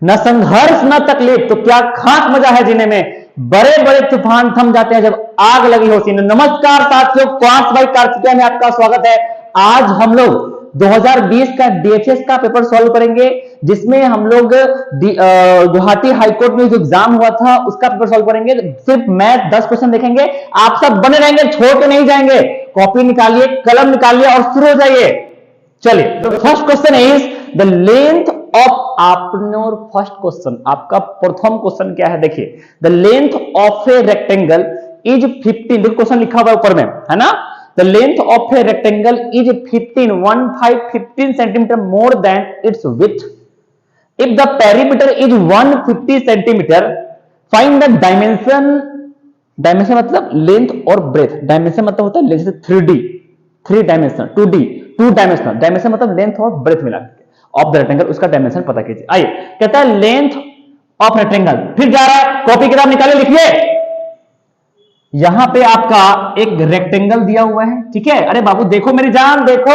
न संघर्ष न तकलीफ तो क्या खास मजा है जीने में। बड़े बड़े तूफान थम जाते हैं जब आग लगी हो सीने। नमस्कार साथियों, क्वांट्स बाय कार्तिकेय में आपका स्वागत है। आज हम लोग 2020 का डीएचएस का पेपर सॉल्व करेंगे, जिसमें हम लोग गुवाहाटी हाईकोर्ट में जो एग्जाम हुआ था उसका पेपर सॉल्व करेंगे। सिर्फ मैथ 10 क्वेश्चन देखेंगे, आप सब बने रहेंगे, छोड़ के नहीं जाएंगे। कॉपी निकालिए, कलम निकालिए और शुरू हो जाइए। चलिए, first question is the length of आपनोर। फर्स्ट क्वेश्चन, आपका प्रथम क्वेश्चन क्या है, देखिए। The length of a rectangle is 15। Question लिखा हुआ है ऊपर में, है ना। The length of a rectangle is 15 centimeter more than its width. If the perimeter is 150 centimeter, find the dimension. Dimension मतलब length और breadth. Dimension मतलब होता है जैसे 3D, 3 dimension, 2D, 2 dimensional. Dimension मतलब length और breadth मिला के of the rectangle, उसका dimension पता कीजिए। आइए, कहता है length of rectangle। फिर जा रहा है, कॉपी किताब निकाले, लिखिए। यहां पे आपका एक रेक्टेंगल दिया हुआ है, ठीक है। अरे बाबू देखो मेरी जान, देखो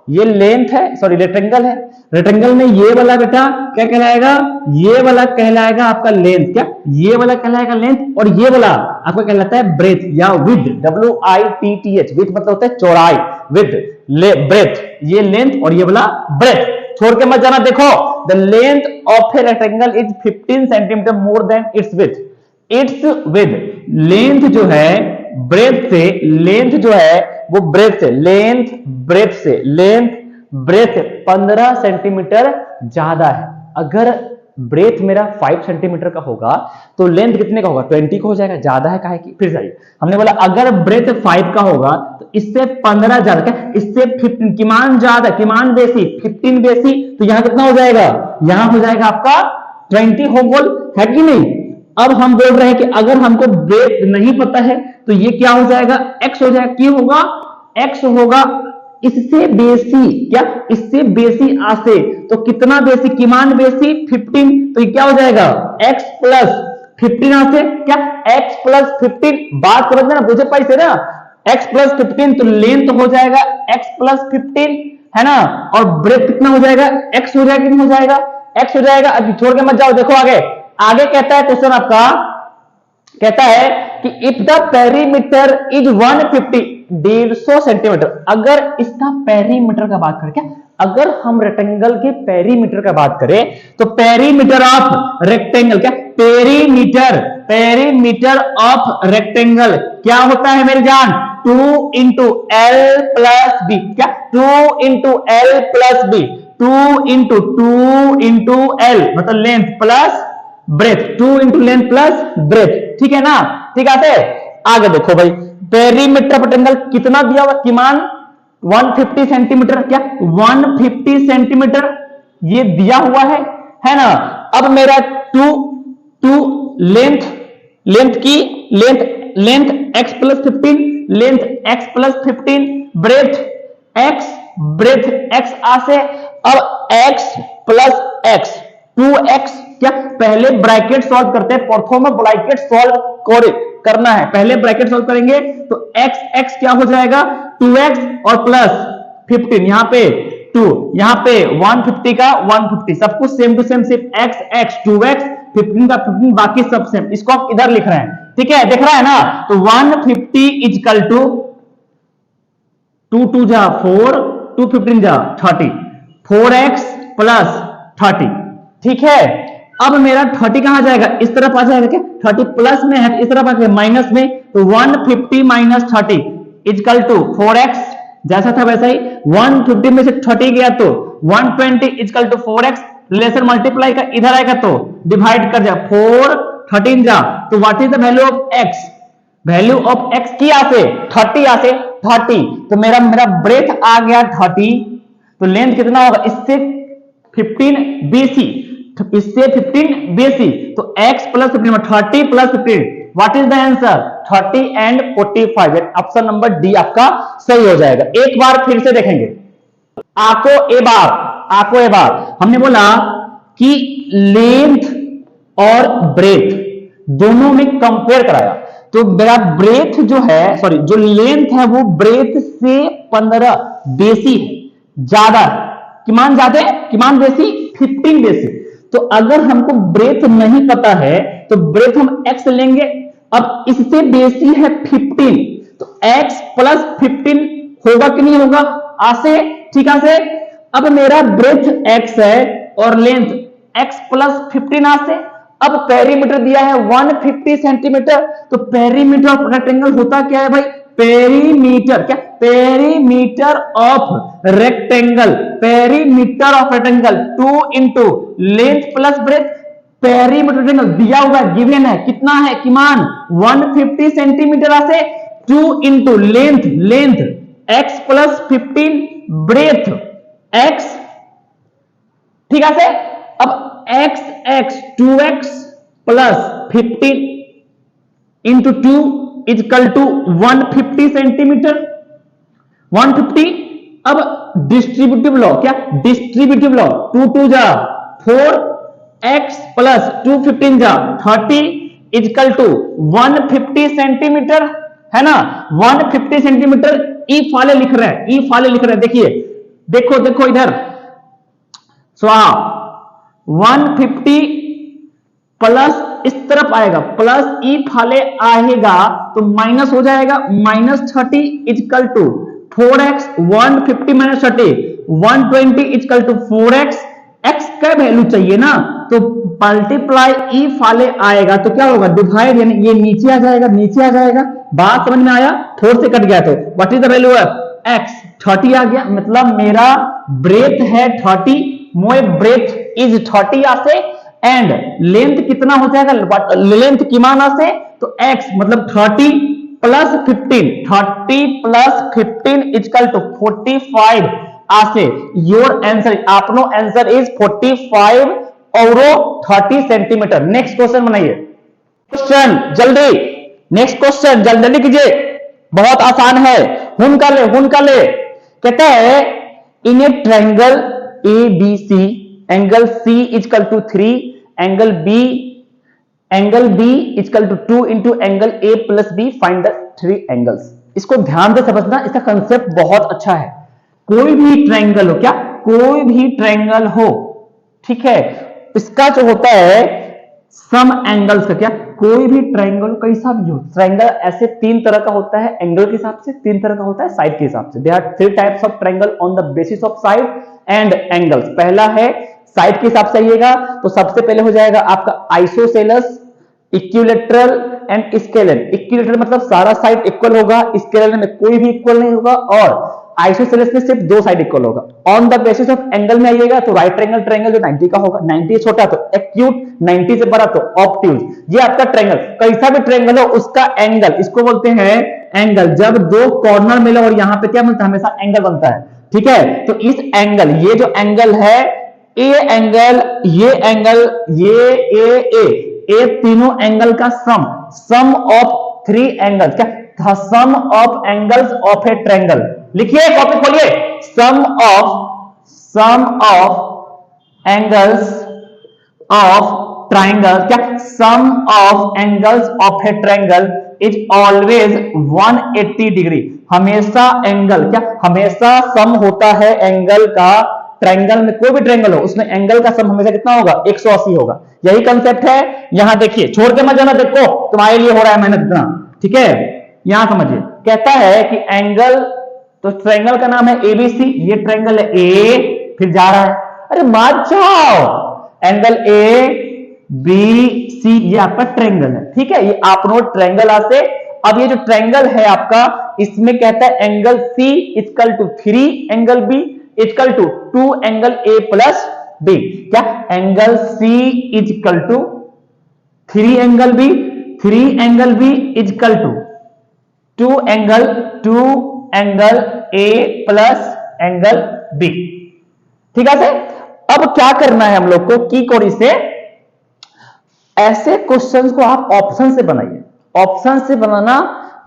ये लेंथ है, सॉरी रेक्टेंगल है। रेक्टेंगल में ये वाला बेटा क्या कहलाएगा, ये वाला कहलाएगा आपका लेंथ। क्या ये वाला कहलाएगा लेंथ, और ये वाला आपका कहलाता है ब्रेथ या विड्थ, WIDTH। विड्थ मतलब होता है चौड़ाई, विड्थ ब्रेथ, ये लेंथ और ये वाला ब्रेथ। छोड़ के मत जाना, देखो the length of a rectangle is 15 centimetre more than it's width. It's with length जो है ब्रेथ से, लेंथ जो है वो ब्रेथ से, लेंथ ब्रेथ से, लेंथ ब्रेथ 15 सेंटीमीटर ज्यादा है। अगर ब्रेथ मेरा 5 सेंटीमीटर का होगा तो लेंथ कितने का होगा, 20 का हो जाएगा। ज्यादा है काहे की, फिर जाइए, हमने बोला अगर ब्रेथ 5 का होगा तो इससे 15 ज्यादा, क्या इससे 15 किमान ज्यादा, किमान बेसी 15 बेसी, तो यहां कितना हो जाएगा, यहां हो जाएगा आपका 20 होल, है कि नहीं। अब हम बोल रहे हैं कि अगर हमको ब्रेथ नहीं पता है तो ये क्या हो जाएगा, x हो जाएगा। क्यों होगा, x होगा इससे बेसी, क्या इससे बेसी आसे, तो कितना बेसी, किमान बेसी 15, तो ये क्या हो जाएगा x प्लस 15 आसे, क्या x प्लस 15। बात समझना ना, बुझे पाई से ना, x प्लस 15 तो लेंथ हो जाएगा x प्लस 15, है ना। और ब्रेथ कितना हो जाएगा, x हो जाएगा, कितना हो जाएगा, x हो जाएगा। अभी छोड़ के मत जाओ, देखो आगे आगे कहता है क्वेश्चन आपका, कहता है कि if the perimeter is 150 centimetre. अगर इसका पेरीमीटर का बात करें, क्या अगर हम रेक्टेंगल के पेरीमीटर का बात करें तो पेरीमीटर ऑफ रेक्टेंगल, क्या पेरीमीटर, पेरीमीटर ऑफ रेक्टेंगल क्या होता है मेरी जान, 2 इंटू एल प्लस बी। क्या 2 into L plus B, 2 into L मतलब length plus breadth, 2 into length plus breadth, ठीक है ना। ठीक है, आगे देखो भाई, पेरीमीटर रेक्टेंगल कितना दिया हुआ, किमान 150 सेंटीमीटर, क्या 150 सेंटीमीटर ये दिया हुआ है ना। अब मेरा 2 लेंथ की length x plus 15, length x plus 15, breadth x आसे। अब x प्लस x 2x, क्या पहले ब्रैकेट सॉल्व करते हैं, प्रथम में ब्रैकेट सॉल्व करना है, पहले ब्रैकेट सॉल्व करेंगे तो x क्या हो जाएगा 2x और प्लस 15, यहां पे 2, यहां पे 150 का 150, सब कुछ सेम टू सेम, सिर्फ x 2x 15 का 15, बाकी सब सेम। इसको आप इधर लिख रहे हैं, ठीक है, दिख रहा है ना। तो 150 इजकल टू 2 2 जा 4, 2 15 जा 30, 4x प्लस 30, ठीक है। अब मेरा 30 कहां जाएगा, इस तरफ आ जाएगा, क्या 30 प्लस में है, इस तरफ आ गया माइनस में, तो 150 माइनस 30 इजकल टू 4x, जैसा था वैसा ही। 150 में से 30 गया तो 120 is equal to 4x, laser multiply का इधर आएगा तो डिवाइड कर जा, 4 13 जा, तो what is the value of x, value of x की आसे 30 आसे 30, तो मेरा ब्रेथ आ गया 30, तो लेंथ कितना होगा, इससे 15 BC, इससे 15 BC, तो x plus 15, 30 plus 15, what is the answer 30 and 45। Option number D आपका सही हो जाएगा। एक बार फिर से देखेंगे, आको ए बार हमने बोला कि लेंथ और ब्रेथ दोनों में कंपेयर कराया, तो मेरा ब्रेथ जो है, सॉरी जो लेंथ है वो ब्रेथ से 15 बेसी है, ज्यादा, किमान ज्यादा, किमान बेसी 15 बेसी, तो अगर हमको ब्रेथ नहीं पता है तो ब्रेथ हम x लेंगे। अब इससे बेसी है 15, तो x प्लस 15 होगा कि नहीं होगा? आसे ठीक है से। अब मेरा ब्रेथ x है और लेंथ x प्लस 15 आसे। अब पेरीमीटर दिया है 150 सेंटीमीटर, तो पेरीमीटर ऑफ रेक्टेंगल होता क्या है भाई? पेरीमीटर क्या? Perimeter of rectangle, perimeter of rectangle 2 into length plus breath. Perimeter rectangle दिया हुआ है, गिवन है, कितना है? किमान 150 सेंटीमीटर से 2 into length, length x plus 15, breadth x, ठीक है से। अब x 2x plus 15 into 2 is equal to 150 centimetre, 150। अब डिस्ट्रीब्यूटिव लॉ क्या? डिस्ट्रीब्यूटिव लॉ 2 2 जा 4, x प्लस 2 15 जा 30 इजकल टू 150 सेंटीमीटर, है ना? 150 सेंटीमीटर ई फाले लिख रहे हैं, ई फाले लिख रहे हैं। देखिए देखो देखो इधर स्वाहा 150 प्लस इस तरफ आएगा, प्लस ई फाले आएगा तो माइनस हो जाएगा, -30 is equal to 4x, 150 minus 30 120 is equal to 4x। x का वैल्यू चाहिए ना, तो मल्टीप्लाई ई फाले आएगा तो क्या होगा? डिवाइड, यानी ये नीचे आ जाएगा, नीचे आ जाएगा। बात समझ में आया? 4 से कट गया तो what is the value of x? 30 आ गया, मतलब मेरा ब्रेथ है 30, मोए ब्रेथ इज 30 आसे, एंड लेंथ कितना हो जाएगा? लेंथ किमान आसे, तो x मतलब 30 प्लस 15, 30 प्लस 15 इजकल टू 45 आसे। योर आंसर, आपनो आंसर इज 45 और 30 सेंटीमीटर। नेक्स्ट क्वेश्चन बनाइए, क्वेश्चन जल्दी, नेक्स्ट क्वेश्चन जल्दी कीजिए, बहुत आसान है। हुनका ले कहता है in a triangle ABC angle C equal to 3, angle B equal to 2 into angle A plus B, find the 3 angles. इसको ध्यान से समझना, इसका कंसेप्ट बहुत अच्छा है। कोई भी ट्रायंगल हो, क्या? कोई भी ट्रायंगल हो, ठीक है, इसका जो होता है सम एंगल्स का, क्या? कोई भी ट्रायंगल कैसा भी हो, ट्रायंगल ऐसे 3 तरह का होता है, एंगल के हिसाब से 3 तरह का होता है, साइड के हिसाब से। There are 3 types of triangle on the basis of side and angles. पहला है साइड के हिसाब से आइएगा, तो सबसे पहले हो जाएगा आपका isosceles, equilateral and scalene. Equilateral मतलब सारा साइड इक्वल होगा, स्केलेन में कोई भी इक्वल नहीं होगा, और आइसोसेलेस में सिर्फ 2 साइड इक्वल होगा। On the basis of angle में आइएगा तो राइट ट्रायंगल जो 90 का होगा, 90 छोटा तो एक्यूट, 90 से बड़ा तो ऑब्ट्यूज। ये आपका ट्रायंगल, कैसा भी ट्रायंगल हो उसका एंगल, इसको बोलते हैं एंगल। जब 2 कॉर्नर मिले और यहां पे क्या बनता है? हमेशा एंगल बनता है, ठीक है। तो इस एंगल, ये जो एंगल है, ए एंगल, ये एंगल, ये तीनों एंगल का सम ऑफ 3 एंगल्स, क्या? The sum of angles of a triangle. लिखिए, कॉपी खोलिए, sum of angles of triangle, क्या? Sum of angles of a triangle is always 180 degree. हमेशा एंगल, क्या? हमेशा सम होता है एंगल का। ट्रायंगल में कोई भी ट्रायंगल हो उसमें एंगल का सम हमेशा कितना होगा? 180 होगा। यही कंसेप्ट है। यहां देखिए, छोड़ के मत जाना, देखो तुम्हारे लिए हो रहा है मेहनत इतना, ठीक है। यहां समझिए, कहता है कि एंगल, तो ट्रायंगल का नाम है ABC, ये ट्रायंगल है A, फिर जा रहा है, अरे मत जाओ, एंगल ABC ये आपका ट्रायंगल है, ठीक है। ये आप नोट ट्रायंगल आसे। अब ये जो ट्रायंगल है आपका, इसमें कहता है angle C equal to 3 angle B equal to 2 angle A plus B। क्या? Angle C equal to 3 angle B, 3 angle B equal to 2 angle A plus angle B, ठीक है। अब क्या करना है हम लोग को, की कोरी से ऐसे क्वेश्चंस को आप ऑप्शन से बनाइए। ऑप्शन से बनाना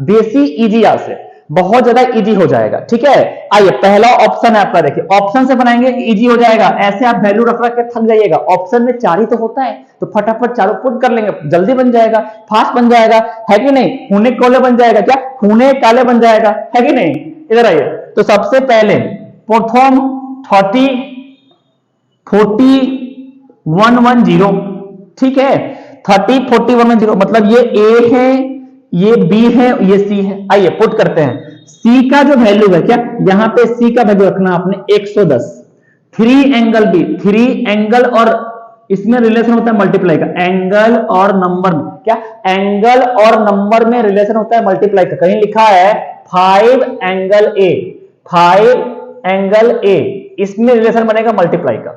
बेसी इजी, से बहुत ज्यादा इजी हो जाएगा, ठीक है। आइए, पहला ऑप्शन है आपका, देखिए ऑप्शन से बनाएंगे इजी हो जाएगा। ऐसे आप वैल्यू रख के थक जाइएगा। ऑप्शन में 4 ही तो होता है, तो फटाफट चारों पुट कर लेंगे, जल्दी बन जाएगा, फास्ट बन जाएगा, है कि नहीं। खूने कोले बन जाएगा, क्या? खूने काले बन जाएगा, है कि नहीं। इधर आइए, तो सबसे पहले प्रथम 30, 40, 110, ठीक है। 30, 40, 110, मतलब ये A है, ये B है, ये C है। आइए पुट करते हैं। C का जो वैल्यू है, क्या यहां पे C का वैल्यू रखना आपने 110। 3 एंगल B, 3 एंगल, और इसमें रिलेशन होता है मल्टीप्लाई का, एंगल और नंबर में, क्या एंगल और नंबर में रिलेशन होता है मल्टीप्लाई का। कहीं लिखा है 5 एंगल A, 5 एंगल A, इसमें रिलेशन बनेगा मल्टीप्लाई का।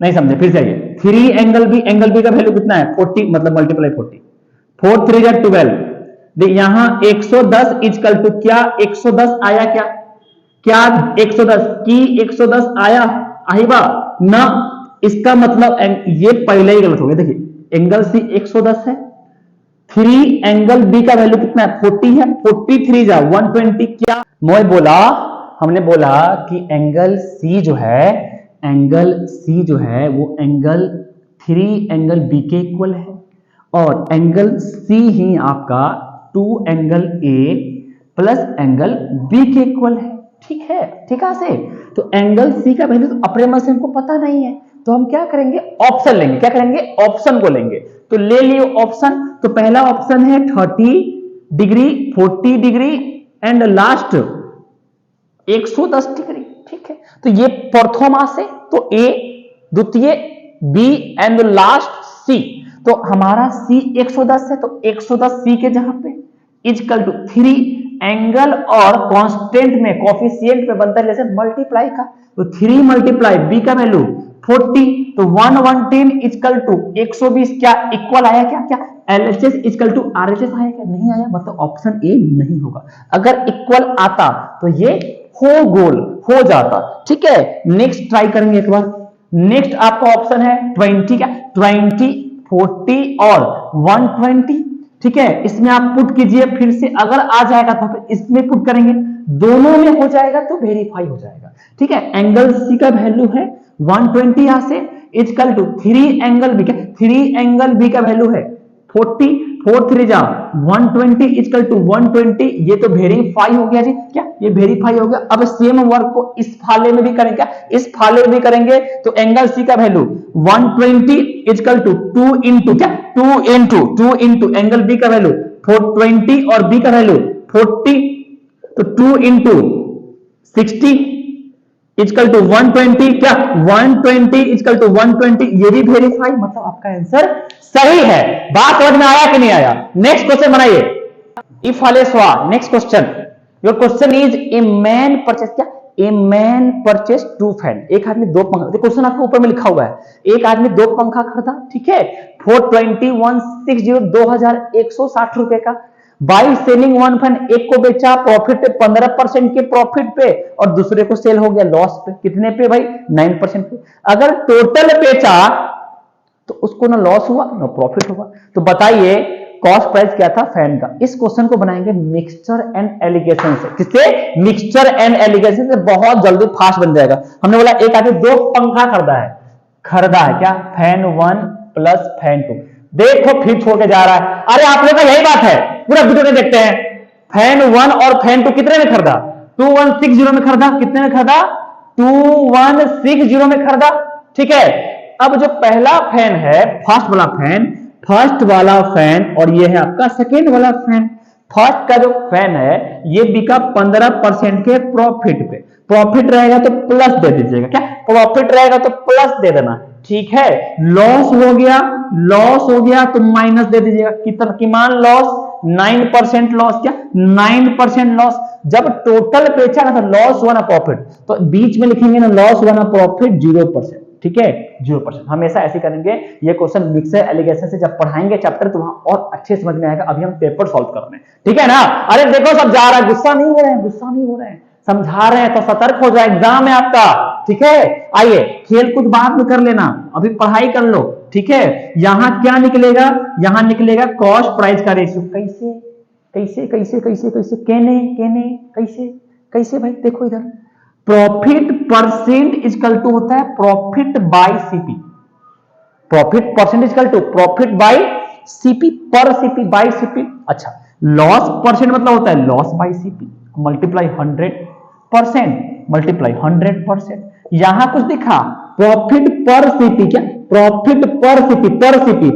नहीं समझे, फिर जाइए। 3 एंगल B, एंगल B का वैल्यू कितना है 40, मतलब मल्टीप्लाई 40, 4 3 जा 12। यहां 110 इजकल टू क्या 110 आया, क्या क्या 110 की 110 आया, आहिबा ना, इसका मतलब ये पहले ही गलत हो गया। देखिए एंगल C 110 है, 3 एंगल B का वैल्यू कितना है 40 है, 43 जा 120, क्या मैं बोला, हमने बोला कि एंगल C जो है, एंगल C जो है वो एंगल 3 एंगल B के इक्वल है, और एंगल C ही आपका 2 angle A plus angle B के इक्वल है, ठीक है, ठीक है से। तो एंगल C का वैल्यू तो अपने मन से हमको पता नहीं है, तो हम क्या करेंगे ऑप्शन लेंगे, क्या करेंगे ऑप्शन को लेंगे। तो ले लियो ऑप्शन, तो पहला ऑप्शन है 30 degree, 40 degree and last 110 degree, ठीक है। तो ये प्रथमा से, तो A, द्वितीय B एंड लास्ट C। तो हमारा C 110 है, तो 110 C के जहां पे इजकल टू 3 एंगल और कांस्टेंट में कोफिशिएंट में बनता है रिलेशन मल्टीप्लाई का, तो 3 मल्टीप्लाई B का वैल्यू 40, तो 110 इजकल टू 120, क्या इक्वल आया, क्या क्या LHS इजकल टू RHS आया, क्या नहीं आया, मतलब ऑप्शन ए नहीं होगा। अगर इक्वल आता तो ये हो गोल हो जाता, ठीक है। नेक्स्ट ट्राई करेंगे एक बार। नेक्स्ट आपका ऑप्शन है 20, क्या 20, 40 और 120, ठीक है। इसमें आप पुट कीजिए फिर से, अगर आ जाएगा तो फिर इसमें पुट करेंगे, दोनों में हो जाएगा तो वेरीफाई हो जाएगा, ठीक है। एंगल C का वैल्यू है 120 यहां से is equal to 3 angle B, 3 angle B का वैल्यू है 40, 4 3 जा 120 इजकल टू 120, ये तो वेरीफाई हो गया जी, क्या ये वेरीफाई हो गया। अब सेम वर्क को इस फाले में भी करेंगे, क्या इस फाले में भी करेंगे, तो एंगल C का वैल्यू 120 इजकल टू 2 इंटू, क्या 2 इंटू एंगल B का वैल्यू 420 और B का वैल्यू 40, तो 2 इंटू 60 इजकल टू 120, क्या 120 इजकल टू 120, ये भी वेरीफाई, मतलब आपका आंसर सही है। बात समझ में आया कि नहीं आया। नेक्स्ट क्वेश्चन बनाइए। इफ वाले सवाल, next question, your question is a man purchase, क्या ए मैन परचेस 2 फैन, एक आदमी 2 पंखा, क्वेश्चन आपके ऊपर में लिखा हुआ है, एक आदमी 2 पंखा खरीदा, ठीक है, 42160 2160 रुपए का। बाई सेलिंग 1 फैन, एक को बेचा प्रॉफिट पे 15% के प्रॉफिट पे, और दूसरे को सेल हो गया लॉस पे, कितने पे भाई 9% पे। अगर टोटल बेचा तो उसको ना लॉस हुआ ना प्रॉफिट हुआ। तो बताइए कॉस्ट प्राइस क्या था फैन का। इस क्वेश्चन को बनाएंगे मिक्सचर एंड एलिगेशन से, किससे मिक्सचर एंड एलिगेशन से, बहुत जल्दी फास्ट बन जाएगा। हमने बोला एक आदमी 2 पंखा खरीदा है, क्या फैन 1 प्लस फैन 2, देखो फिर छोड़ के जा रहा है। अरे आप लोग का यही बात है, पूरा वीडियो में देखते हैं। फैन 1 और फैन 2 कितने में खरीदा, 2160 में खरीदा, कितने में खरीदा 2160 में खरीदा, ठीक है। अब जो पहला फैन है, फर्स्ट वाला फैन और ये है आपका सेकेंड वाला फैन। फर्स्ट का जो फैन है ये बिका 15% के प्रॉफिट पे, प्रॉफिट रहेगा तो प्लस दे दीजिएगा, क्या प्रॉफिट रहेगा तो प्लस दे देना, ठीक है। लॉस हो गया तो माइनस दे दीजिएगा, कितना की मान लॉस 9% लॉस, क्या 9% लॉस। जब टोटल बेचा ना तो लॉस हुआ ना प्रॉफिट, तो बीच में लिखेंगे ना लॉस हुआ ना प्रॉफिट 0%, ठीक है 0%। हमेशा ऐसे करेंगे। ये क्वेश्चन मिक्सर एलिगेशन से जब पढ़ाएंगे चैप्टर तो वहां और अच्छे समझ में आएगा। अभी हम पेपर सॉल्व कर रहे हैं, ठीक है ना। अरे देखो सब जा रहा है, गुस्सा नहीं हो रहे हैं, समझा रहे हैं तो सतर्क हो जाए, एग्जाम है आपका, ठीक है। आइए खेल कूद बाद में कर लेना, अभी पढ़ाई कर लो, ठीक है। यहां क्या निकलेगा, यहां निकलेगा कॉस्ट प्राइस का रेशियो। कैसे कैसे भाई देखो इधर, प्रॉफिट परसेंट इजकल टू होता है profit by CP, profit percent is equal to profit by CP, पर सीपी बाय सीपी। अच्छा, लॉस परसेंट मतलब होता है loss by CP, multiply 100%, multiply 100%। यहां कुछ दिखा प्रॉफिट पर सीपी, क्या प्रॉफिट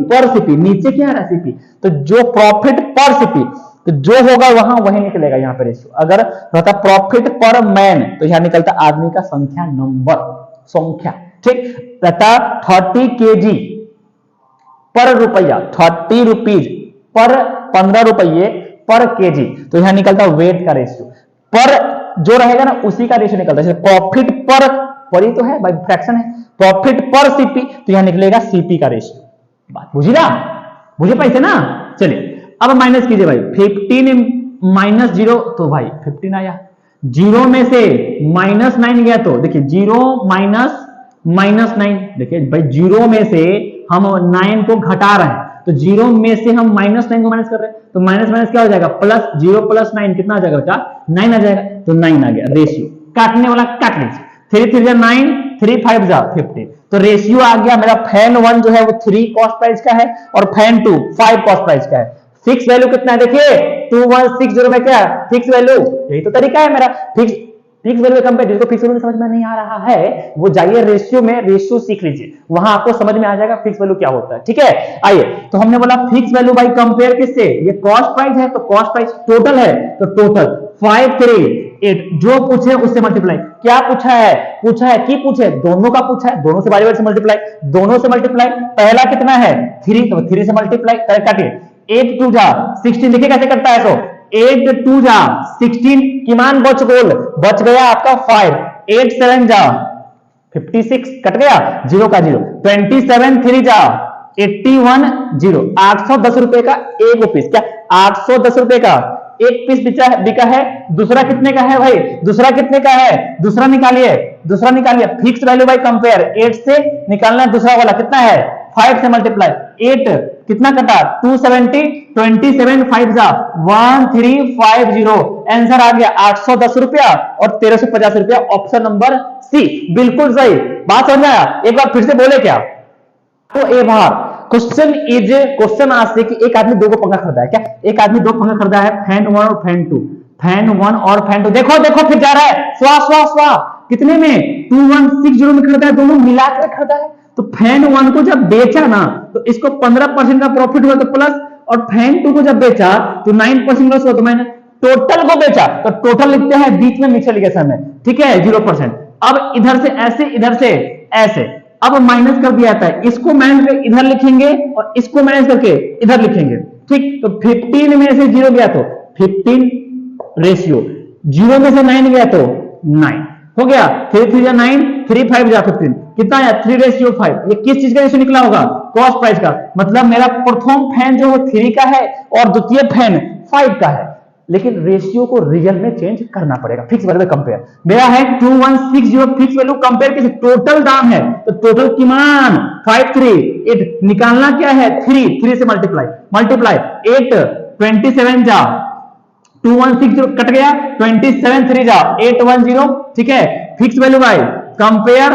पर सीपी नीचे क्या आ रहा है सीपी, तो जो प्रॉफिट पर सीपी तो जो होगा वहां वही निकलेगा यहाँ पे रेशियो। अगर रहता प्रॉफिट पर मैन तो यहाँ निकलता आदमी का संख्या नंबर संख्या, ठीक रहता 30 kg पर रुपया 30 रुपीज पर 15 रुपये पर केजी, तो यहां निकलता वेट का रेशियो। पर जो रहेगा ना उसी का रेशियो निकलता है। प्रॉफिट पर ही तो है भाई, फ्रैक्शन है, प्रॉफिट पर सीपी तो यहां निकलेगा सीपी का रेशियो। बात बुझी ना, बुझे पैसे ना। चलिए अब माइनस कीजिए भाई, 15 माइनस 0 तो भाई 15 आया, 0 में से -9 गया तो देखिए 0 माइनस 9, देखिए भाई 0 में से हम 9 को घटा रहे हैं, तो 0 में से हम -9 को माइनस कर रहे हैं, तो माइनस क्या हो जाएगा, प्लस 0 प्लस 9 कितना आ जाएगा बेटा, 9 आ जाएगा, तो 9 आ गया रेशियो। काटने वाला काट लीजिए, 3 3 9, 3 5 15, तो रेशियो आ गया मेरा। फैन 1 जो है वो 3 कॉस्ट प्राइस का है और फैन 2 5 कॉस्ट प्राइस का है। फिक्स वैल्यू कितना है देखिए 2160 में, क्या फिक्स वैल्यू, यही तो तरीका है मेरा। फिक्स वैल्यू कंपेयर, जिसको फिक्स वैल्यू समझ में नहीं आ रहा है वो जाइए रेशियो में, रेशियो सीख लीजिए, वहां आपको समझ में आ जाएगा फिक्स वैल्यू क्या होता है। ठीक है, आइए तो हमने बोला फिक्स वैल्यू भाई कंपेयर किससे, ये कॉस्ट प्राइस है तो कॉस्ट प्राइस टोटल है तो टोटल 538 जो पूछे उससे मल्टीप्लाई। क्या पूछा है, की पूछे दोनों का पूछा है, दोनों से बारी बारी से मल्टीप्लाई, दोनों से मल्टीप्लाई। पहला कितना है 3, तो 3 से मल्टीप्लाई काटिए, 8 2 जा 16, देखिए कैसे करता है, तो 8 2 जा 16 किमान बच गया आपका 5, 8 7 जा 56 कट गया, 0 का 0, 27 3 जा 81 0, 810 रुपए का एक पीस, क्या 810 रुपए का एक पीस बिका है। दूसरा कितने का है भाई, दूसरा कितने का है, दूसरा निकालिए फिक्स वैल्यू बाय कंपेयर, 8 से निकालना है दूसरा वाला, कितना है 5 से मल्टीप्लाई, 8 कितना कटा 270, 27 5 जा 1350, आंसर आ गया 810 रुपया और 1350 रुपया, ऑप्शन नंबर सी बिल्कुल सही। बात समझ आया, एक बार फिर से बोले क्या, तो ए बार क्वेश्चन आज से कि एक आदमी 2 को पंखा खरीदा है, क्या एक आदमी 2 पंखा खरीदा है, फैन 1 और फैन 2, फैन 1 और फैन 2, देखो फिर जा रहा है स्वा कितने में 2160 में खरीदा है, दोनों मिलाकर खरीदा है। तो फैन 1 को जब बेचा ना तो इसको 15% का प्रॉफिट हुआ तो प्लस, और फैन 2 को जब बेचा तो 9% लॉस हुआ तो माइनस। टोटल को बेचा तो टोटल लिखते हैं बीच में म्यूचुअल लिगेशन में, ठीक है 0%। अब इधर से ऐसे, इधर से ऐसे, अब माइनस कर दिया जाता है, इसको माइनस करके इधर लिखेंगे और इसको माइनस करके इधर लिखेंगे, ठीक। तो 15 में से 0 गया तो 15 रेशियो, 0 में से 9 गया तो 9 हो गया, 3 3 9, 3 5 जा 15, कितना आया 3:5। ये किस चीज का रेशियो निकला होगा, कॉस्ट प्राइस का, मतलब मेरा प्रथम फैन जो 3 का है और द्वितीय फैन 5 का है, लेकिन रेशियो को रियल में चेंज करना पड़ेगा। फिक्स वैल्यू कंपेयर मेरा है 2160, फिक्स वैल्यू कंपेयर किसी टोटल दाम है तो टोटल कीमान 538, निकालना क्या है 3 से मल्टीप्लाई 8 27 जा 2160 कट गया, 27 3 जा 810, ठीक है। फिक्स वैल्यू बाय कंपेयर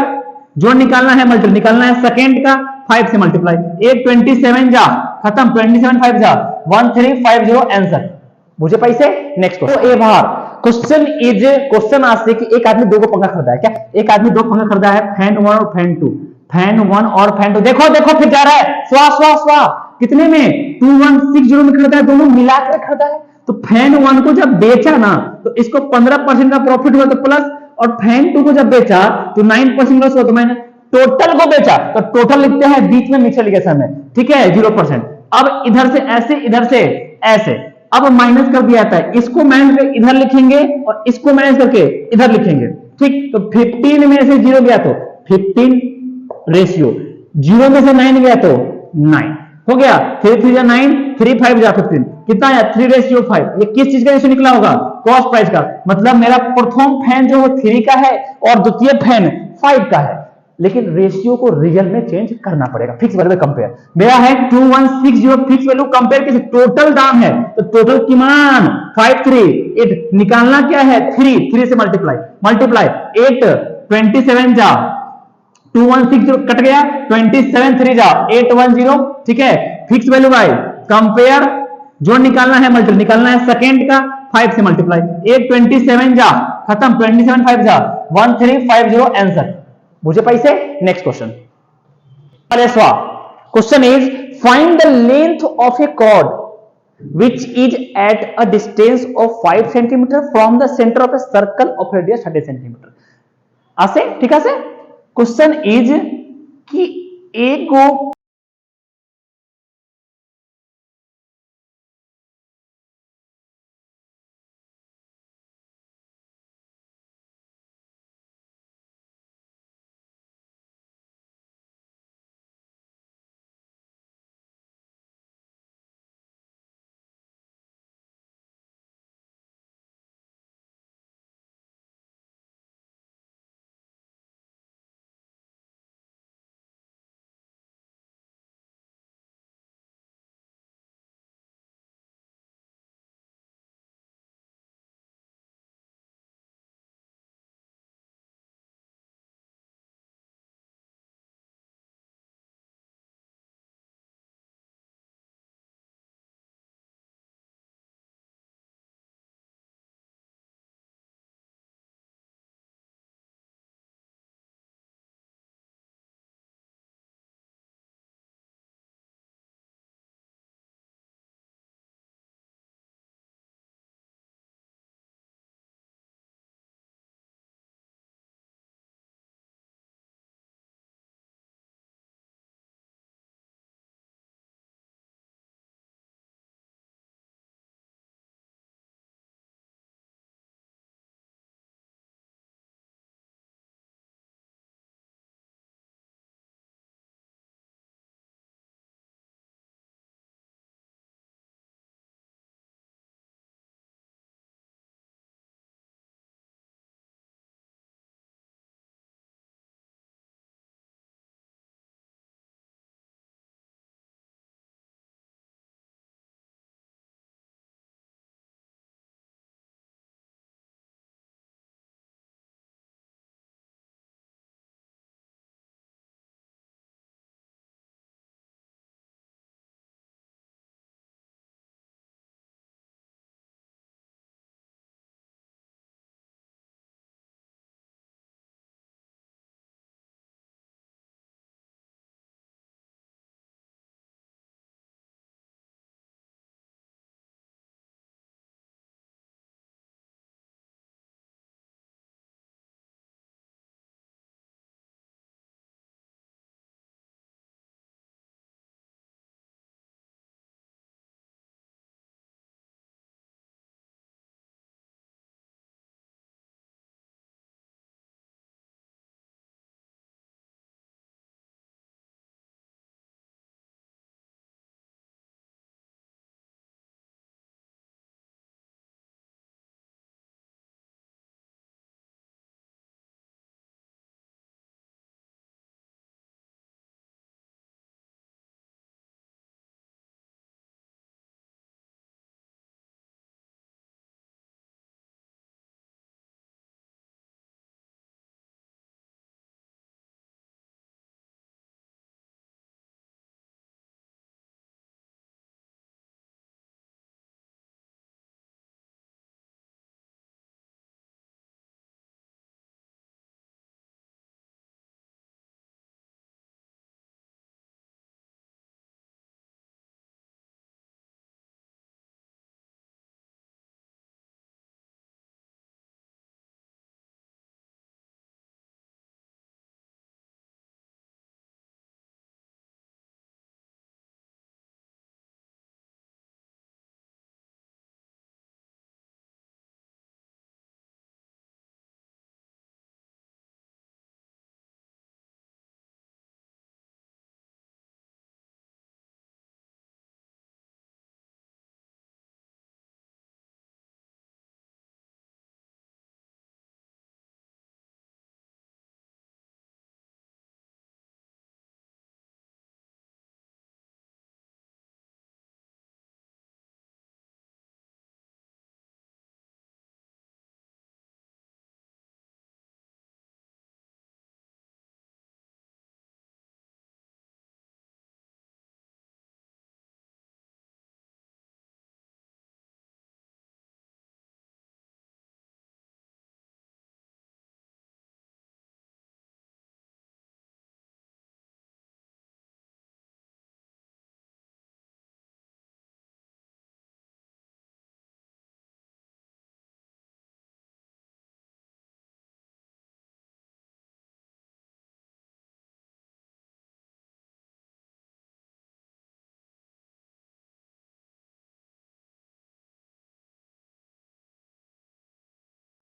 जो निकालना है मल्टीप्लाई, निकालना है सेकंड का 5 से मल्टीप्लाई, 8 27 जा खत्म, 27 5 जा 1350, आंसर मुझे पैसे। नेक्स्ट क्वेश्चन, ए बार क्वेश्चन आज से कि एक आदमी 2 को पंखा खरीदा है, क्या एक आदमी 2 पंखा खरीदा है, फैन 1 और फैन 2, फैन 1 और फैन 2, देखो फिर जा रहा है स्वा कितने में 2160 में खरीदा है, दोनों मिलाकर खरीदा है। तो फैन 1 को जब बेचा ना तो इसको 15% का प्रॉफिट हुआ तो प्लस, और फैन 2 को जब बेचा तो 9% लॉस हुआ तो माइनस। टोटल को बेचा तो टोटल लिखते हैं बीच में म्यूचुअल लिगेशन में, ठीक है 0%। अब इधर से ऐसे, इधर से ऐसे, अब माइनस कर दिया जाता है, इसको माइनस करके इधर लिखेंगे और इसको माइनस करके इधर लिखेंगे, ठीक। तो 15 में से 0 गया तो 15 रेशियो, 0 में से 9 गया तो 9 हो गया, 3 3 जा 9, 3 5 जा 15, कितना आया 3:5। ये किस चीज का रेशियो निकला होगा, कॉस्ट प्राइस का, मतलब मेरा प्रथम फैन जो 3 का है और द्वितीय फैन 5 का है, लेकिन रेशियो को रियल में चेंज करना पड़ेगा। फिक्स वैल्यू कंपेयर मेरा है 2160, फिक्स वैल्यू कंपेयर किसी टोटल दाम है तो टोटल कीमान 538, निकालना क्या है 3 से मल्टीप्लाई 8 27 जा 2160 कट गया, 27 3 जा 810, ठीक है। फिक्स वैल्यू बाय कंपेयर जो निकालना है मल्टीप्लाई, निकालना है सेकंड का 5 से मल्टीप्लाई, 8 27 जा खत्म, 27 5 जा 1350, आंसर मुझे पैसे। Next question, question is find the length of a chord which is at a distance of 5 centimeter from the center of a circle of radius 30 centimeter। আছে ঠিক আছে। क्वेश्चन इज कि एक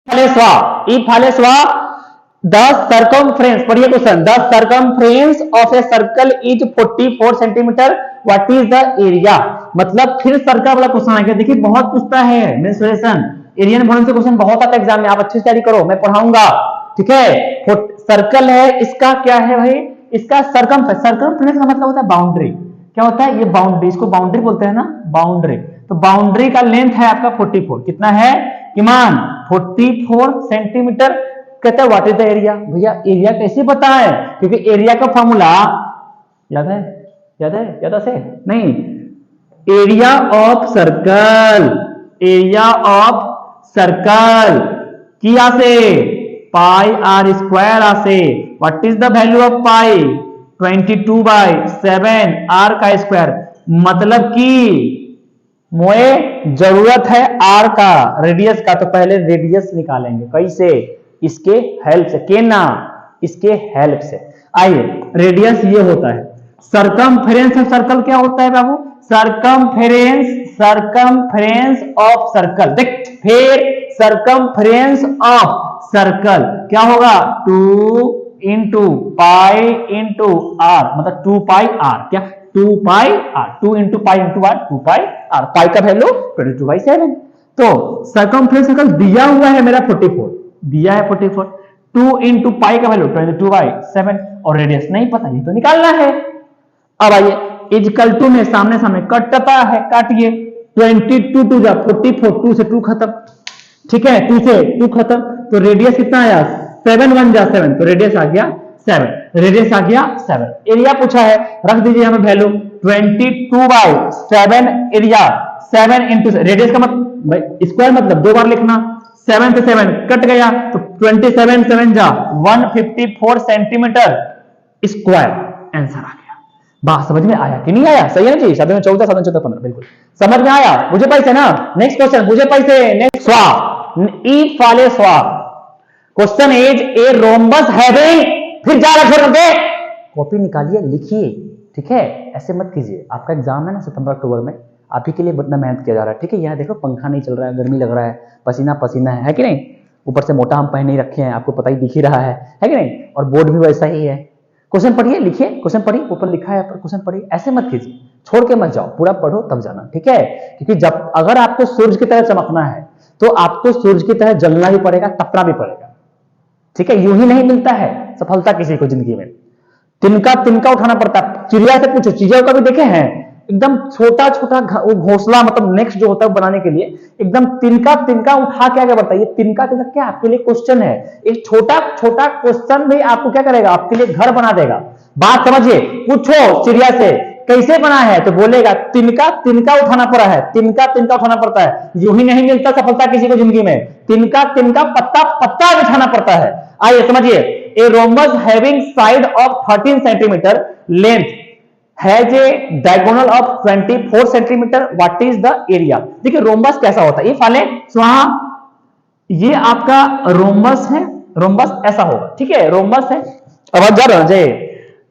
If the circumference, पढ़िए question, the circumference of a circle is 44 centimetre, what is the area? मतलब फिर circle वाला question आ गया। देखिए बहुत पूछता है मेंस्ट्रुएशन, एरिया से क्वेश्चन बहुत आता है एग्जाम में, आप अच्छे से तैयारी करो, मैं पढ़ाऊंगा, ठीक है। सर्कल है, इसका क्या है भाई, इसका सर्कमफ्रेंस का मतलब होता है बाउंड्री। क्या होता है ये बाउंड्री, इसको बाउंड्री बोलते हैं ना, बाउंड्री। तो बाउंड्री का लेंथ है आपका 44, कितना है ईमान, 44 सेंटीमीटर। कहता है व्हाट इज द एरिया। भैया एरिया कैसे पता है, क्योंकि एरिया का फॉर्मूला याद है, याद से नहीं, area of circle, area of circle किया से पाई आर स्क्वायर आसे। What is the value of pi, 22/7 r का स्क्वायर। मतलब कि मोए जरूरत है आर का, रेडियस का, तो पहले रेडियस निकालेंगे कैसे, इसके हेल्प से, केना, इसके हेल्प से। आइए रेडियस ये होता है, सर्कमफ्रेंस ऑफ सर्कल क्या होता है बाबू, सर्कमफ्रेंस ऑफ सर्कल। देख फिर सर्कमफ्रेंस ऑफ सर्कल क्या होगा, 2 इंटू पाई इंटू आर, मतलब 2 पाई आर, क्या 2 pi R, 2 into pi into R, 2 pi R. Pi का वैल्यू 22/7। तो सर्कमफ्रेंस सर्कल दिया हुआ है मेरा 44, दिया है 44, 2 इंटू पाई का वैल्यू 22/7, और रेडियस नहीं पता, ये तो निकालना है। अब आइए इजकल टू में सामने सामने कटता है, काटिए, 22 2 जा 44, 2 से 2 खत्म, ठीक है, 2 से 2 खत्म, तो रेडियस कितना आया, 7 1 जा 7, तो रेडियस आ गया 7, रेडियस आ गया 7। एरिया पूछा है, रख दीजिए हमें वैल्यू 22/7 एरिया, 7 इंटू रेडियस का मतलब स्क्वायर, मतलब 2 बार लिखना, 7 से 7 कट गया, तो 27 7 जा 154 सेंटीमीटर स्क्वायर, आंसर आ गया। बात समझ में आया कि नहीं आया, सही है जी, 7 में 14 7 में 14 15, बिल्कुल समझ में आया। मुझे पैसे ना, नेक्स्ट क्वेश्चन, मुझे पैसे, नेक्स्ट ई वाले question is a rhombus having, फिर जा रहा छोड़ दे, कॉपी निकालिए लिखिए, ठीक है, ऐसे मत कीजिए। आपका एग्जाम है ना सितंबर अक्टूबर में, आप ही के लिए इतना मेहनत किया जा रहा है, ठीक है। यहाँ देखो पंखा नहीं चल रहा है, गर्मी लग रहा है, पसीना पसीना है कि नहीं, ऊपर से मोटा हम पहन नहीं रखे हैं, आपको पता ही दिख ही रहा है कि नहीं, और बोर्ड भी वैसा ही है। क्वेश्चन पढ़िए, लिखिए, क्वेश्चन पढ़िए, ऊपर लिखा है क्वेश्चन पढ़िए, ऐसे मत कीजिए, छोड़ के मत जाओ, पूरा पढ़ो तब जाना, ठीक है। क्योंकि जब अगर आपको सूरज की तरह चमकना है तो आपको सूरज की तरह जलना भी पड़ेगा, तपना भी पड़ेगा, ठीक है। यूं ही नहीं मिलता है सफलता किसी को जिंदगी में, तिनका तिनका उठाना पड़ता है। चिड़िया से पूछो, चिड़िया का भी देखे हैं, एकदम छोटा छोटा घोंसला, मतलब नेक्स्ट जो होता है बनाने के लिए एकदम तिनका तिनका उठा के आगे बढ़ता है। ये तिनका तिनका क्या आपके लिए क्वेश्चन है, एक छोटा छोटा क्वेश्चन भी आपको क्या करेगा, आपके लिए घर बना देगा। बात समझिए, पूछो चिड़िया से कैसे बना है, तो बोलेगा तिनका तिनका उठाना पड़ा है, तिनका तिनका उठाना पड़ता है। यूं ही नहीं मिलता सफलता किसी को जिंदगी में, तिनका तिनका पत्ता पत्ता बिछाना पड़ता है। आइए समझिए, a rhombus having side of 13 centimetre length has a diagonal of 24 centimetre, what is the area. देखिए रोम्बस कैसा होता है, ये फाले स्वाहा, ये आपका रोम्बस है, रोम्बस ऐसा होगा, ठीक है, रोम्बस है। अब जा रहा है,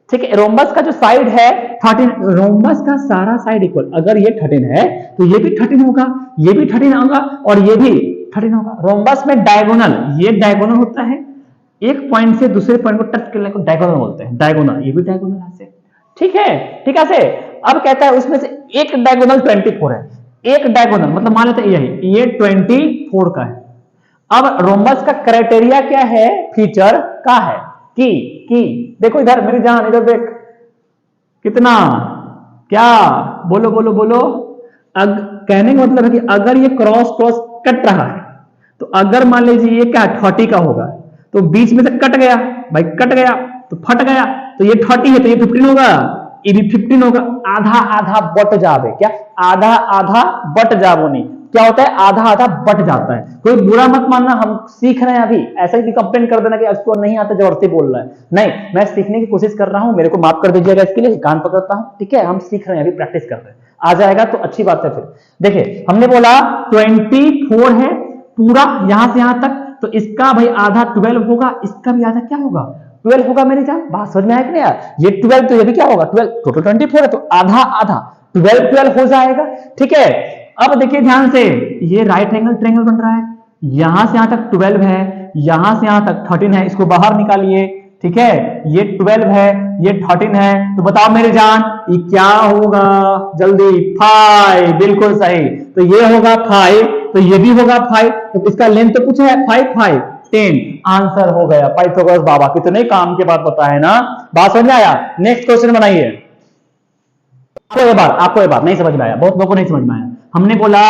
ठीक है, रोम्बस का जो साइड है 13, रोम्बस का सारा साइड इक्वल, अगर ये 13 है तो ये भी 13 होगा, ये भी 13 होगा, और ये भी 13 होगा। रोम्बस में डायगोनल, ये डायगोनल होता है, एक पॉइंट से दूसरे पॉइंट को टच करने को डायगोनल बोलते हैं, डायगोनल, ये भी डायगोनल ऐसे, ठीक है, ठीक है से। अब कहता है उसमें से एक डायगोनल 24 है, एक डायगोनल मतलब मान लेते हैं ये 24 का है। अब रोम्बस का क्राइटेरिया क्या है, फीचर का है कि देखो इधर मेरी जान, इधर देख, कितना, क्या, बोलो बोलो बोलो। कहने का मतलब है कि अगर ये क्रॉस क्रॉस कट रहा है, तो अगर मान लीजिए ये क्या 30 का होगा, तो बीच में से कट गया भाई, कट गया तो फट गया, तो ये 30 है तो ये 15 होगा, ये भी 15 होगा। आधा आधा बट जावे, क्या आधा आधा बट जावो, नहीं क्या होता है, आधा आधा बट जाता है। कोई बुरा मत मानना, हम सीख रहे हैं अभी, ऐसा ही कंप्लेन कर देना कि इसको नहीं आता, जबरदस्ती बोल रहा है, नहीं, मैं सीखने की कोशिश कर रहा हूं, मेरे को माफ कर दीजिएगा इसके लिए, कान पकड़ता हूं, ठीक है। हम सीख रहे हैं अभी, प्रैक्टिस कर रहे हैं, आ जाएगा तो अच्छी बात है। फिर देखिए हमने बोला 24 है पूरा यहां से यहां तक, तो इसका भाई आधा 12 होगा, इसका भी आधा क्या होगा 12 होगा। मेरी जान बात समझ में आया कि नहीं यार, ये 12 तो ये भी क्या होगा 12, टोटल 24 है, तो आधा आधा 12 12 हो जाएगा, ठीक है। अब देखिए ध्यान से, ये राइट एंगल ट्रायंगल बन रहा है, यहां से यहां तक 12 है, यहां से यहां तक 13 है, इसको बाहर निकालिए। ठीक है, ये 12 है, ये 13 है, तो बताओ मेरे जान ये क्या होगा, जल्दी। 5, बिल्कुल सही। तो ये होगा 5, तो ये भी होगा 5, तो इसका लेंथ तो पूछा है 5, 5, 10, आंसर हो गया। पाइथागोरस बाबा कितने काम के बात पता है ना, बात समझ में आया। नेक्स्ट क्वेश्चन बनाइए। आपको ये बात नहीं समझ में आया, बहुत लोगों को नहीं समझ में आया। हमने बोला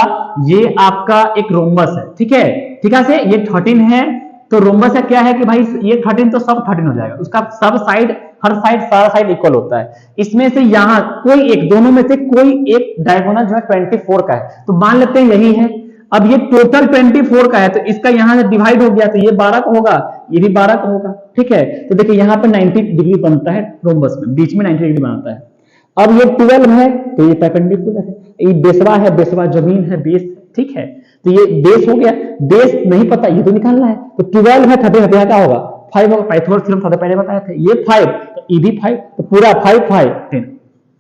ये आपका एक रोम्बस है, ठीक है, ठीक है से ये 13 है, तो रोम्बस का क्या है कि भाई ये 13 तो सब 13 हो जाएगा, उसका सब साइड, हर साइड, सारा साइड इक्वल होता है। इसमें से यहां कोई एक, दोनों में से कोई एक डायगोनल जो है 24 का है, तो मान लेते हैं यही है। अब ये टोटल 24 का है, तो इसका यहां से डिवाइड हो गया, तो ये 12 का होगा, ये भी 12 का होगा। ठीक है, तो देखिए यहां पर 90 डिग्री बनता है रोम्बस में, बीच में 90 डिग्री बनाता है। अब ये 12 है, तो ये परपेंडिकुलर है, ये बेसवा है, बेसवा जमीन है, बेस, ठीक है, तो ये बेस हो गया। बेस नहीं पता, ये तो निकालना है, तो 12 है, 30 क्या होगा, 5 होगा। पाइथागोरस थ्योरम था पहले बताया था, ये 5, तो ये भी 5, तो पूरा 5, 5, 10।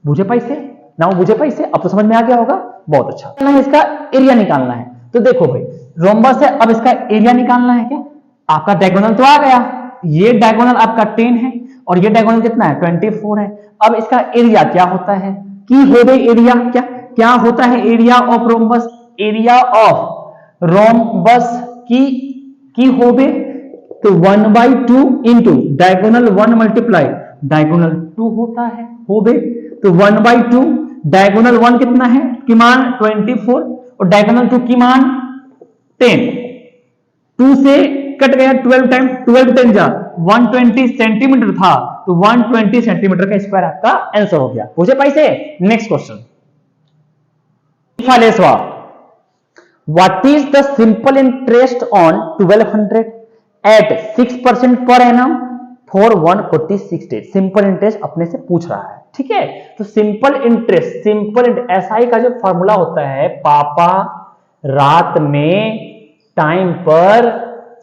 बुझे पैसे ना, बुझे पैसे, अब तो समझ में आ गया होगा, बहुत अच्छा। इसका एरिया निकालना है, तो देखो भाई रोम्बस है, अब इसका एरिया निकालना है क्या, आपका डायगोनल तो आ गया, ये डायगोनल आपका 10 है और ये डायगोनल कितना है, 24 है। अब इसका एरिया क्या होता है, की होबे एरिया, क्या होता है area of rhombus, area of rhombus की होबे, तो 1/2 इंटू डायगोनल 1 मल्टीप्लाई डायगोनल 2 होता है होबे, तो 1/2 डायगोनल 1 कितना है की मान 24 और डायगोनल 2 की मान 10, 2 से कट गया 12 टाइम, 12 10 जा 120 सेंटीमीटर था, तो 120 सेंटीमीटर का स्क्वायर आपका आंसर हो गया। मुझे पैसे। Next question, what is the simple interest on 1200 at 6% per annum for 146 days. Simple interest अपने से पूछ रहा है, ठीक है, तो सिंपल इंटरेस्ट, एसआई का जो फॉर्मूला होता है, पापा रात में टाइम पर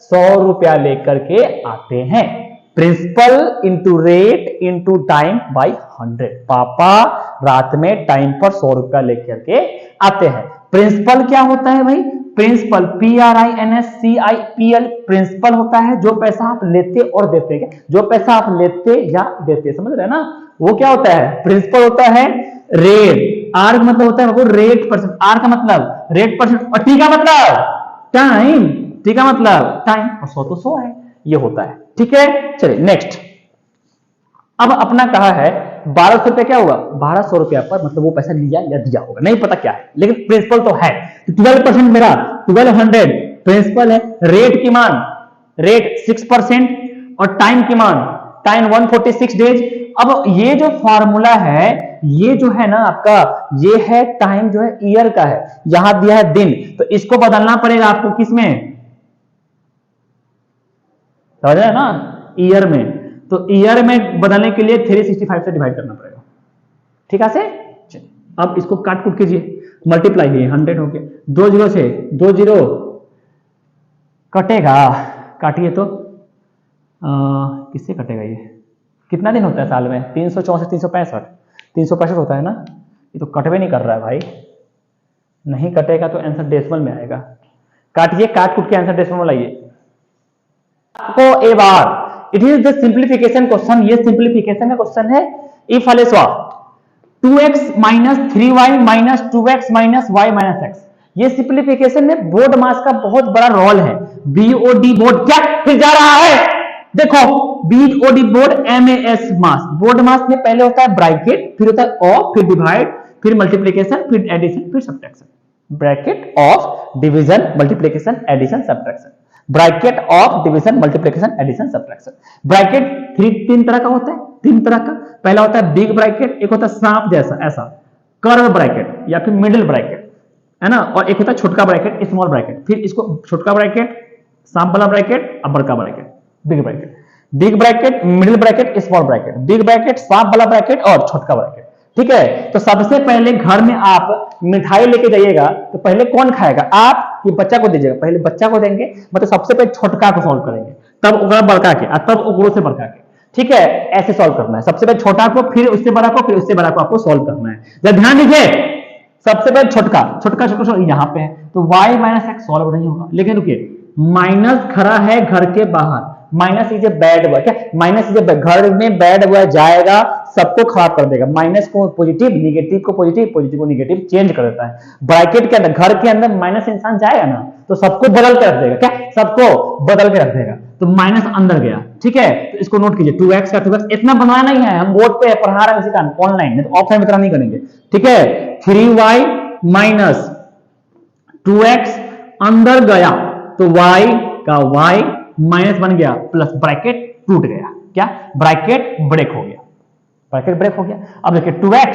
100 रुपया लेकर के आते हैं, principal into rate into time by 100। पापा रात में टाइम पर 100 रुपया लेकर के आते हैं। प्रिंसिपल क्या होता है भाई, प्रिंसिपल PRINSCIPL, प्रिंसिपल होता है जो पैसा आप लेते और देते हैं, जो पैसा आप लेते या देते, समझ रहे हैं ना, वो क्या होता है, प्रिंसिपल होता है। रेट, आर का मतलब होता है रेट परसेंट, आर का मतलब रेट परसेंट, और टी का मतलब टाइम, टी का मतलब टाइम, और 100 तो 100 है, ये होता है, ठीक है। चलिए नेक्स्ट, अब अपना कहा है 1200 रुपया, क्या होगा 1200 रुपया पर, मतलब वो पैसा लिया या दिया होगा, नहीं पता क्या है, लेकिन प्रिंसिपल तो है। 12% मेरा 1200 प्रिंसिपल है, रेट की मान रेट 6% और टाइम की मान टाइम 146 डेज। अब ये जो फॉर्मूला है, ये जो है ना आपका, ये है टाइम जो है ईयर का है, यहां दिया है दिन, तो इसको बदलना पड़ेगा आपको किसमें, समझ रहे हैं ना, ईयर में, तो ईयर में बदलने के लिए 365 से डिवाइड करना पड़ेगा, ठीक है से। अब इसको काट कुट कीजिए, मल्टीप्लाई कीजिए, 100 हो गया, 2 जीरो से 2 जीरो कटेगा, काटिए तो किससे कटेगा, ये कितना दिन होता है साल में, 364, 365, 365 होता है ना, ये तो कटवे नहीं कर रहा है भाई, नहीं कटेगा तो आंसर डेसिमल में आएगा, काटिए, काट कुट के आंसर डेसिमल में लाइए। आपको ए बार, it is the simplification question, ये सिंप्लीफिकेशन का क्वेश्चन है। इफ वाले सवाल 2x minus 3y minus 2x minus y minus x, ये सिंप्लीफिकेशन में बोर्ड मास का बहुत बड़ा रोल है। बीओडी बोर्ड क्या फिर जा रहा है, देखो बीओडी बोर्ड MAS मास, बोर्ड मास में पहले होता है ब्रैकेट, फिर होता है ऑफ, फिर डिवाइड, फिर मल्टीप्लीकेशन, फिर एडिशन, फिर subtraction, bracket of division multiplication addition subtraction, bracket of division multiplication addition subtraction. Bracket तीन तरह का होता है, तीन तरह का, पहला होता है बिग ब्रैकेट, एक होता है सांप जैसा ऐसा कर्व ब्रैकेट या फिर मिडिल ब्रैकेट, है ना, और एक होता है छोटका ब्रैकेट स्मॉल ब्रैकेट। फिर इसको छोटका ब्रैकेट, सांप वाला ब्रैकेट और बड़का bracket, big bracket, big bracket, middle bracket, small bracket, big bracket, सांप वाला ब्रैकेट और छोटका ब्रैकेट, ठीक है। तो सबसे पहले घर में आप मिठाई लेके जाइएगा तो पहले कौन खाएगा, आप कि बच्चा को दीजिएगा, पहले बच्चा को देंगे, मतलब सबसे पहले छोटका को सॉल्व करेंगे, तब ओकरा बड़का के, तब ओकरो से बड़का के, ठीक है, ऐसे सॉल्व करना है। सबसे पहले छोटा को, फिर उससे बड़ा को, फिर उससे बड़ा को आपको सॉल्व करना है। जरा ध्यान दीजिए, सबसे पहले छोटका, छोटका छोटका यहाँ पे है, तो y माइनस एक्स सॉल्व नहीं होगा, लेकिन रुकिए माइनस खड़ा है घर के बाहर, minus is a bad word, क्या माइनस इज ए, घर में बैड वर्ड जाएगा सबको खराब कर देगा, माइनस को पॉजिटिव, निगेटिव को पॉजिटिव, पॉजिटिव को निगेटिव चेंज कर देता है। ब्रैकेट के अंदर, घर के अंदर माइनस इंसान जाएगा ना तो सबको बदल के रख देगा, क्या सबको बदल के रख देगा, तो माइनस अंदर गया, ठीक है। तो इसको नोट कीजिए, 2x का 2x इतना बनाया नहीं है, हम बोर्ड पे पढ़ा रहे हैं, उसी का ऑनलाइन, नहीं तो ऑफलाइन में इतना नहीं करेंगे, ठीक है। 3y माइनस 2x अंदर गया तो y का y माइनस बन गया प्लस, ब्रैकेट टूट गया, क्या ब्रैकेट ब्रेक हो गया, ब्रैकेट ब्रेक हो गया। अब देखिए 2x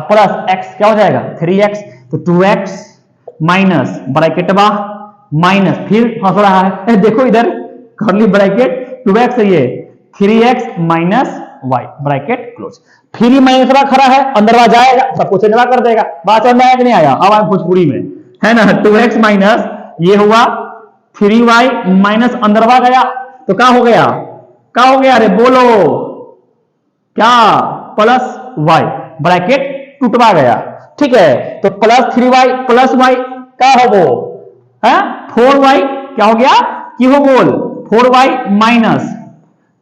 प्लस x क्या हो जाएगा 3x, तो 2x माइनस ब्रैकेट बा माइनस, फिर फंस रहा है, देखो इधर कर्ली ब्रैकेट 2x ये 3x minus y bracket close, फिर ही माइनस बा खड़ा है, अंदर बा जाएगा सबको चेंज कर देगा, बात समझ में आया कि नहीं आया, अब आप भोजपुरी में है ना। 2x माइनस ये हुआ 3y माइनस अंदरवा गया तो क्या हो गया, क्या हो गया, अरे बोलो क्या, प्लस y ब्रैकेट टूटवा गया, ठीक है। तो प्लस 3y प्लस y क्या हो वो है 4y, क्या हो गया कि हो बोल 4y माइनस,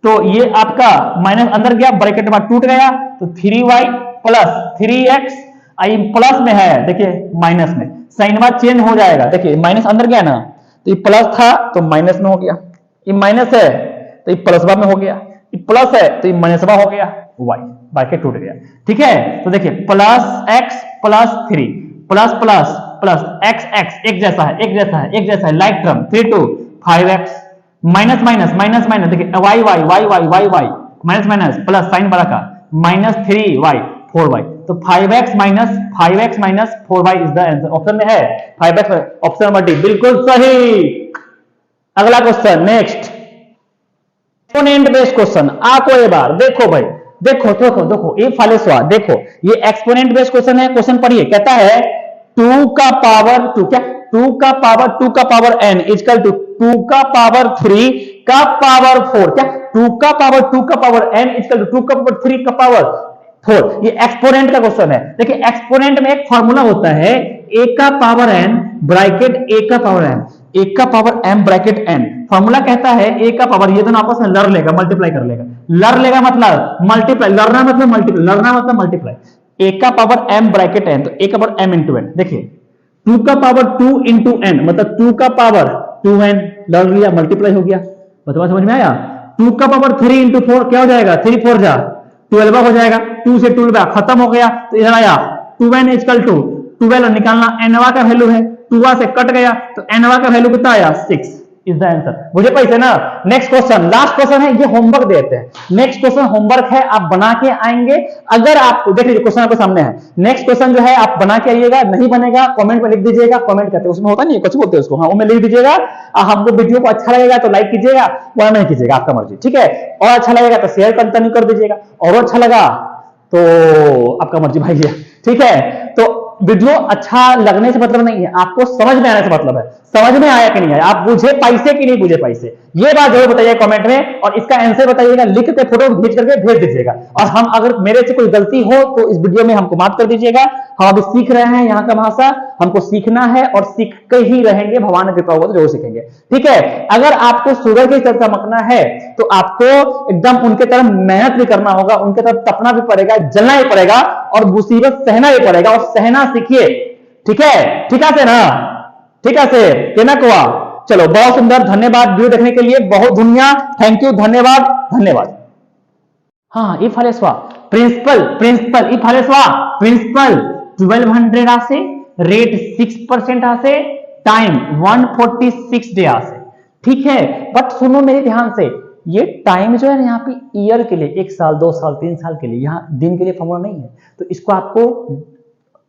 तो ये आपका माइनस अंदर गया, ब्रैकेट में टूट गया, तो 3y प्लस 3x आई प्लस में है, देखिए माइनस में साइन बार चेंज हो जाएगा, देखिए माइनस अंदर गया ना तो ये प्लस था तो माइनस में हो गया, ये माइनस है तो ये प्लस में हो गया, ये प्लस है तो ये माइनस में हो गया, y ब्रैकेट टूट गया, ठीक है। तो देखिए plus x plus 3 plus plus plus x x एक जैसा है, एक जैसा है, एक जैसा है, like term 3 2 5x minus minus minus minus, देखिए y y y y y y minus minus plus sign बड़ा का माइनस 3y 4y, तो 5x minus 4y is the answer, option में है 5x, ऑप्शन नंबर डी बिल्कुल सही। अगला question next, exponent based question, आपको ये बार देखो भाई, देखो देखो देखो ये फालेसवा, देखो ये एक्सपोनेंट बेस्ड क्वेश्चन है, क्वेश्चन पढ़िए, कहता है 2 का पावर 2, क्या 2 का पावर n इक्वल टू 2 का पावर 3 का पावर 4, क्या 2 का पावर n इक्वल टू 2 का पावर 3 का पावर 4, ये एक्सपोनेंट का क्वेश्चन है। देखिए एक्सपोनेंट में एक फॉर्मूला होता है a का पावर n ब्रैकेट a का पावर m, a का power m bracket n, formula कहता है a का पावर, ये दोनों आपस में लड़ लेगा, मल्टीप्लाई कर लेगा, लड़ लेगा मतलब मल्टीप्लाई, लड़ना मतलब मल्टीप्लाई, लड़ना मतलब मल्टीप्लाई, a का पावर m ब्रैकेट n, तो a का पावर m इंटू n, देखिए 2 का पावर 2 इंटू n मतलब 2 का पावर 2n, लड़ लिया मल्टीप्लाई हो गया, बताओ समझ में आया। 2 का पावर 3 इंटू 4 क्या हो जाएगा, 3 4 जा 12 हो जाएगा, 2 से 12 खत्म हो गया, तो इधर आया 2n इक्वल टू 12 निकालना, nवा का वैल्यू है 2 से कट गया, तो nवा का वैल्यू कितना आया 6 इज द आंसर, मुझे पैसे ना। नेक्स्ट क्वेश्चन, लास्ट क्वेश्चन है, ये होमवर्क देते हैं, नेक्स्ट क्वेश्चन होमवर्क है, आप बना के आएंगे, अगर आपको देख लीजिए क्वेश्चन आपके सामने है, नेक्स्ट क्वेश्चन जो है आप बना के आइएगा, नहीं बनेगा कमेंट में लिख दीजिएगा, कमेंट करते उसमें होता नहीं कुछ बोलते हैं उसको, हाँ वो में लिख दीजिएगा, हमको वीडियो को अच्छा लगेगा तो लाइक कीजिएगा, वह नहीं कीजिएगा आपका मर्जी, ठीक है, और अच्छा लगेगा तो शेयर कंटिन्यू कर दीजिएगा, और अच्छा लगा तो आपका मर्जी भाई है, ठीक है। तो वीडियो अच्छा लगने से मतलब नहीं है, आपको समझ में आने से मतलब है, समझ में आया कि नहीं आया, आप बुझे पैसे कि नहीं बुझे पैसे, ये बात जरूर बताइए कमेंट में, और इसका आंसर बताइएगा, लिख के फोटो खींच करके भेज दीजिएगा, और हम अगर मेरे से कोई गलती हो तो इस वीडियो में हमको माफ कर दीजिएगा, हम अभी सीख रहे हैं यहाँ का भाषा, हमको सीखना है और सीख के ही रहेंगे, भगवान की कृपा होगा तो जरूर सीखेंगे, ठीक है। अगर आपको सूरज की तरफ चमकना है तो आपको एकदम उनके तरफ मेहनत भी करना होगा, उनके तरफ तपना भी पड़ेगा, जलना भी पड़ेगा, और मुसीबत सहना भी पड़ेगा, और सहना सीखिए, ठीक है, ठीक है ना, ठीक है से कहना कुआ। चलो बहुत सुंदर, धन्यवाद वीडियो देखने के लिए, बहुत दुनिया, थैंक यू, धन्यवाद धन्यवाद। हाँ ई फालेसवा प्रिंसिपल प्रिंसिपल ई फालेसवा प्रिंसिपल 1200 आसे, रेट 6% आसे, टाइम 146 डे आसे, ठीक है। बट सुनो मेरे ध्यान से, ये टाइम जो है ना यहाँ पे ईयर के लिए, 1 साल 2 साल 3 साल के लिए, यहाँ दिन के लिए फॉर्मूला नहीं है, तो इसको आपको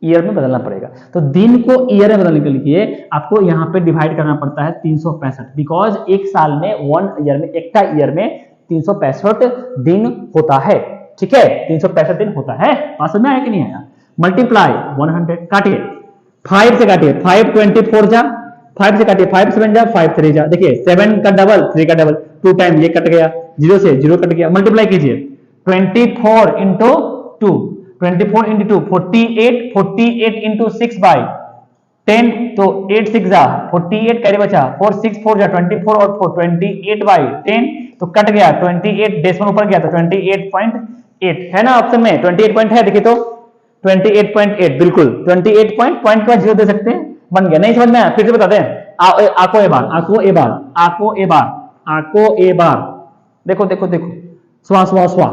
ईयर में बदलना पड़ेगा, तो दिन को ईयर में बदलने के लिए आपको यहाँ पे डिवाइड करना पड़ता है 365, बिकॉज एक साल में एक ईयर में 365 दिन होता है, ठीक है, 365 दिन होता है, बात समझ में आया कि नहीं आया। मल्टीप्लाई 100, काटिए 5 से, काटिए 5 24 जा, 5 से काटिए 5 7 जा, 5 3 जा, देखिए 7 का डबल 3 का डबल, 2 टाइम ये कट गया, 0 से 0 कट गया, मल्टीप्लाई कीजिए 24 इंटू 2, 24 इंटू 2 48, 48 इंटू 6 बाई 10 तो 8 6 जा 48 कैरी बचा 4 6 4 जा 24 और 4 28 बाई 10 तो कट गया 28 डेसिमल ऊपर गया तो 28.8 है ना ऑप्शन में 28 पॉइंट है देखिए तो 28.8 बिल्कुल 28 पॉइंट के बाद जीरो दे सकते हैं बन गया नहीं समझ में आया फिर से बता दें आको ए बार आको ए बार आको ए बार आको ए बार देखो देखो देखो स्वा स्वा स्वा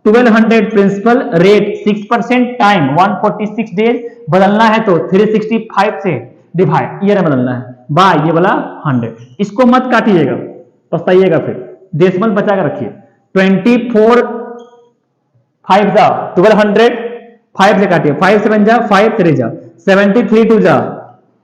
1200 प्रिंसिपल रेट 6% टाइम 146 डेज बदलना है तो 365 से डिवाइड ये बदलना है बाय ये वाला 100 इसको मत काटिएगा पछताइएगा फिर डेसिमल बचा कर रखिए 24 5 जा 1200 5 से काटिए 5 7 जा 5 3 जा 73 2 जा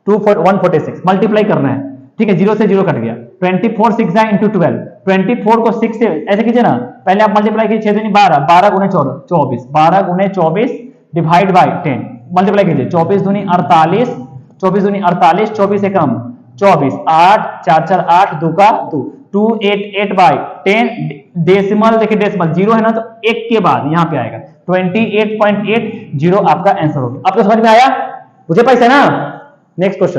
146 मल्टीप्लाई करना है ठीक है जीरो से जीरो कट गया 24 6 जा इंटू 12 24 को 6 से ऐसे कीजिए ना पहले आप मल्टीप्लाई कीजिए 6 12 12 गुने 24 12 गुने 24 डिवाइड बाय 10 मल्टीप्लाई कीजिए 24 दूनी 48 24 दूनी 48 24 से कम 24 8 4 4 8 2 का 2 288 बाय 10 डेसिमल देखिए डेसिमल जीरो है ना तो एक के बाद यहां पे आएगा 28.8 जीरो आपका आंसर होगा आपको समझ में आया मुझे पैसा ना नेक्स्ट क्वेश्चन